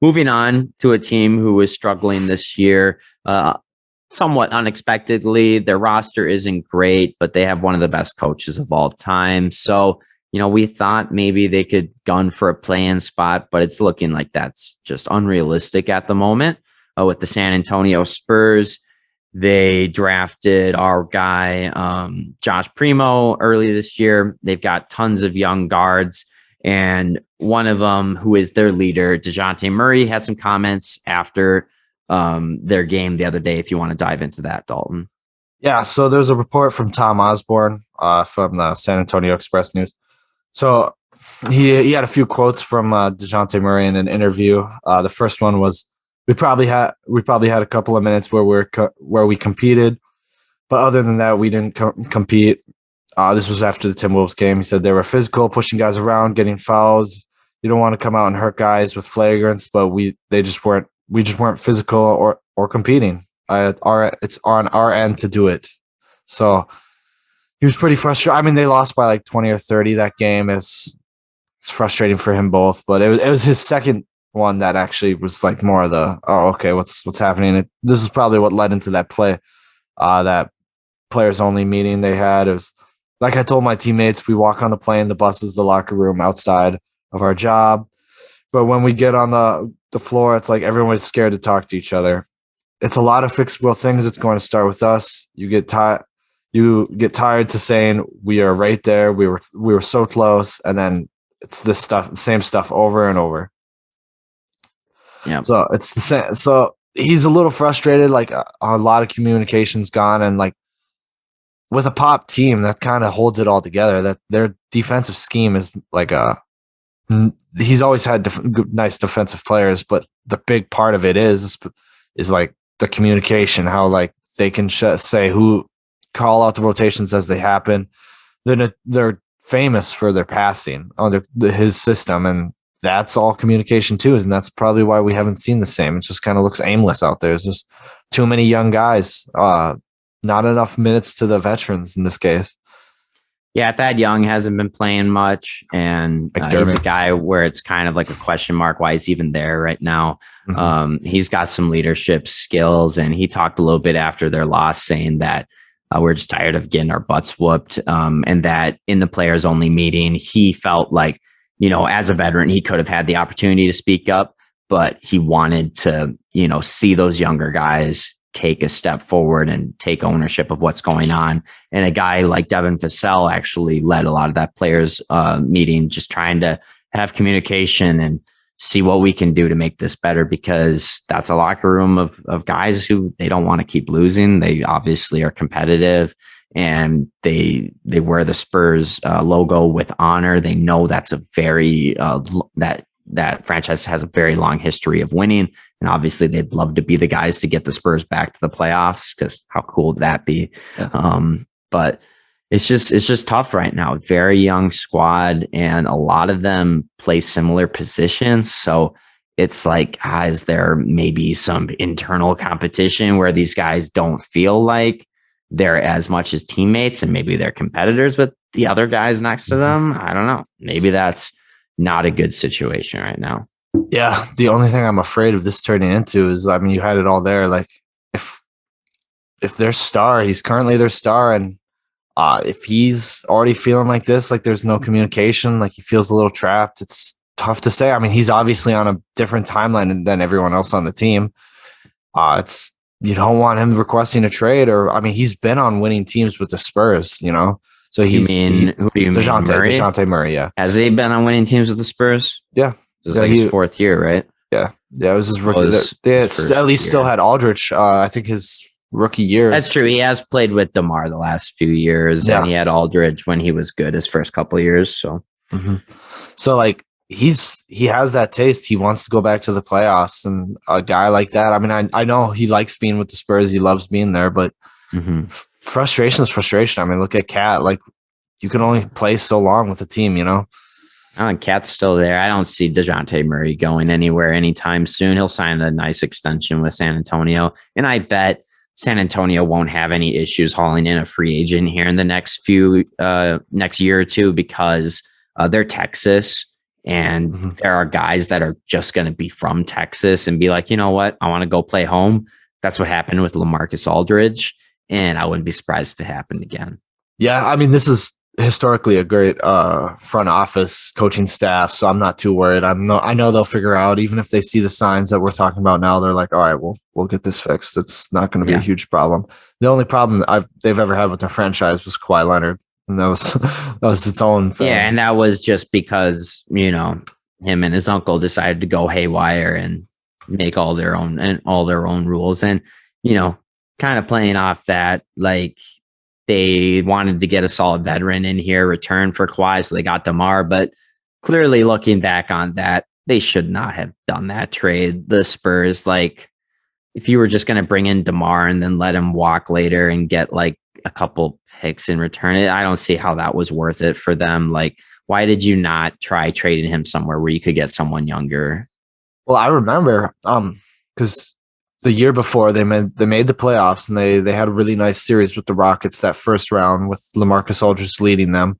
moving on to a team who is struggling this year, somewhat unexpectedly. Their roster isn't great, but they have one of the best coaches of all time. So, we thought maybe they could gun for a play-in spot, but it's looking like that's just unrealistic at the moment. With the San Antonio Spurs, they drafted our guy, Josh Primo, early this year. They've got tons of young guards, and one of them, who is their leader, Dejounte Murry, had some comments after their game the other day, if you want to dive into that, Dalton. Yeah, so there's a report from Tom Osborne from the San Antonio Express News. So he had a few quotes from Dejounte Murray in an interview. The first one was, we probably had a couple of minutes where we competed, but other than that, we didn't compete. This was after the Timberwolves game. He said they were physical, pushing guys around, getting fouls. You don't want to come out and hurt guys with flagrants, but we just weren't physical or competing. It's on our end to do it. So he was pretty frustrated. I mean, they lost by like 20 or 30 that game. It's frustrating for him both, but it was his second one that actually was like more of the, what's happening? This is probably what led into that play, that players only meeting they had. It was like I told my teammates, we walk on the plane, the bus is the locker room outside of our job. But when we get on the floor, it's like everyone's scared to talk to each other. It's a lot of fixable things. It's going to start with us. You get tired to saying we are right there. We were so close, and then it's the same stuff over and over. Yeah. So it's the same. So he's a little frustrated. Like a lot of communication's gone, and like with a pop team that kind of holds it all together. That their defensive scheme is like he's always had nice defensive players, but the big part of it is like the communication. How like they can say who. Call out the rotations as they happen. They're famous for their passing on his system, and that's all communication too. And that's probably why we haven't seen the same. It just kind of looks aimless out there. It's just too many young guys, not enough minutes to the veterans in this case. Yeah, Thad Young hasn't been playing much, and he's a guy where it's kind of like a question mark why he's even there right now. Mm-hmm. He's got some leadership skills, and he talked a little bit after their loss saying that we're just tired of getting our butts whooped. And that in the players only meeting, he felt like, as a veteran, he could have had the opportunity to speak up, but he wanted to, see those younger guys take a step forward and take ownership of what's going on. And a guy like Devin Vassell actually led a lot of that players meeting, just trying to have communication and see what we can do to make this better, because that's a locker room of guys who they don't want to keep losing. They obviously are competitive, and they wear the Spurs logo with honor. They know that's a very that franchise has a very long history of winning, and obviously they'd love to be the guys to get the Spurs back to the playoffs, because how cool would that be? Yeah. But it's just tough right now. Very young squad, and a lot of them play similar positions. So it's like, is there maybe some internal competition where these guys don't feel like they're as much as teammates, and maybe they're competitors with the other guys next to them? I don't know. Maybe that's not a good situation right now. Yeah. The only thing I'm afraid of this turning into is, I mean, you had it all there. Like if their star, he's currently their star, and if he's already feeling like this, like there's no communication, like he feels a little trapped, it's tough to say. I mean, he's obviously on a different timeline than everyone else on the team. You don't want him requesting a trade, or I mean, he's been on winning teams with the Spurs, So who do you mean? Dejounte Murray, yeah. Has he been on winning teams with the Spurs? Yeah. This is like his fourth year, right? Yeah. Yeah, it was his rookie. They at least still had Aldridge. I think his rookie year. That's true. He has played with DeMar the last few years, and he had Aldridge when he was good his first couple of years. So, So like he has that taste. He wants to go back to the playoffs, and a guy like that. I mean, I know he likes being with the Spurs. He loves being there, but frustration is frustration. I mean, look at Cat. Like you can only play so long with a team, Cat's still there. I don't see Dejounte Murray going anywhere anytime soon. He'll sign a nice extension with San Antonio, and I bet San Antonio won't have any issues hauling in a free agent here in the next year or two, because they're Texas, And there are guys that are just going to be from Texas and be like, you know what? I want to go play home. That's what happened with LaMarcus Aldridge. And I wouldn't be surprised if it happened again. Yeah, I mean, this is historically a great front office coaching staff, so I'm not too worried. I know they'll figure out, even if they see the signs that we're talking about now, they're like, all right, we'll get this fixed. It's not going to be a huge problem. The only problem they've ever had with their franchise was Kawhi Leonard, and that was its own thing. Yeah, and that was just because, you know, him and his uncle decided to go haywire and make all their own rules. And, you know, kind of playing off that, like, they wanted to get a solid veteran in here, return for Kawhi, so they got DeMar. But clearly, looking back on that, they should not have done that trade. The Spurs, like, if you were just going to bring in DeMar and then let him walk later and get like a couple picks in return, I don't see how that was worth it for them. Like, why did you not try trading him somewhere where you could get someone younger? Well, I remember because the year before they made the playoffs, and they had a really nice series with the Rockets that first round with LaMarcus Aldridge leading them,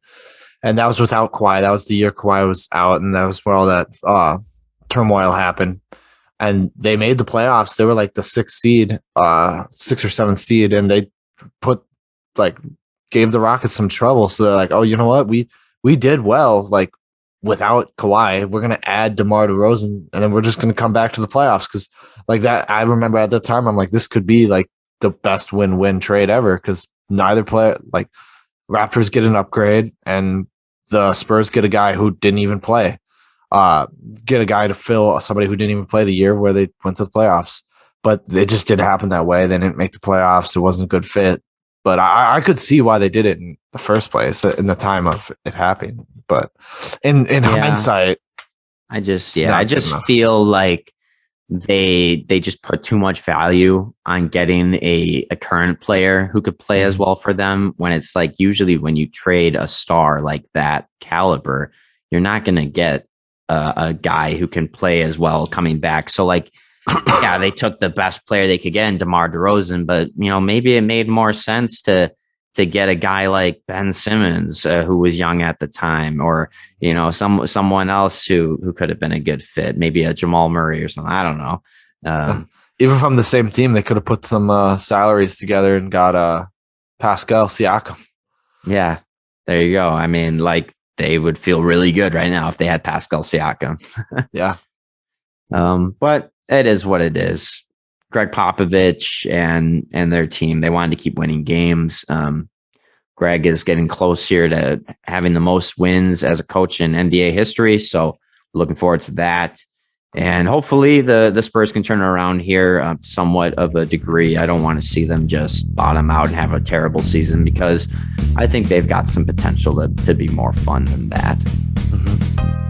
and that was without Kawhi. That was the year Kawhi was out, and that was where all that turmoil happened. And they made the playoffs. They were like the 6th seed, 6th or 7th seed, and they gave the Rockets some trouble. So they're like, oh, you know what? We did well, like, without Kawhi. We're gonna add DeMar DeRozan, and then we're just gonna come back to the playoffs. Because like that, I remember at that time, I'm like, this could be like the best win-win trade ever, because neither player, like, Raptors get an upgrade and the Spurs get a guy who didn't even play. Get a guy to fill somebody who didn't even play the year where they went to the playoffs. But it just didn't happen that way. They didn't make the playoffs. It wasn't a good fit. But I could see why they did it in the first place in the time of it happening. But in hindsight, I just feel like they just put too much value on getting a current player who could play as well for them, when it's like, usually when you trade a star like that caliber, you're not going to get a guy who can play as well coming back. So like, yeah, they took the best player they could get in DeMar DeRozan, but, you know, maybe it made more sense to get a guy like Ben Simmons, who was young at the time, or, you know, someone else who could have been a good fit, maybe a Jamal Murray or something. I don't know. Even from the same team, they could have put some salaries together and got Pascal Siakam. Yeah, there you go. I mean, like, they would feel really good right now if they had Pascal Siakam. Yeah. But it is what it is. Greg Popovich and their team, they wanted to keep winning games. Greg is getting close here to having the most wins as a coach in NBA history. So looking forward to that. And hopefully the Spurs can turn around here somewhat of a degree. I don't want to see them just bottom out and have a terrible season, because I think they've got some potential to be more fun than that. Mm-hmm.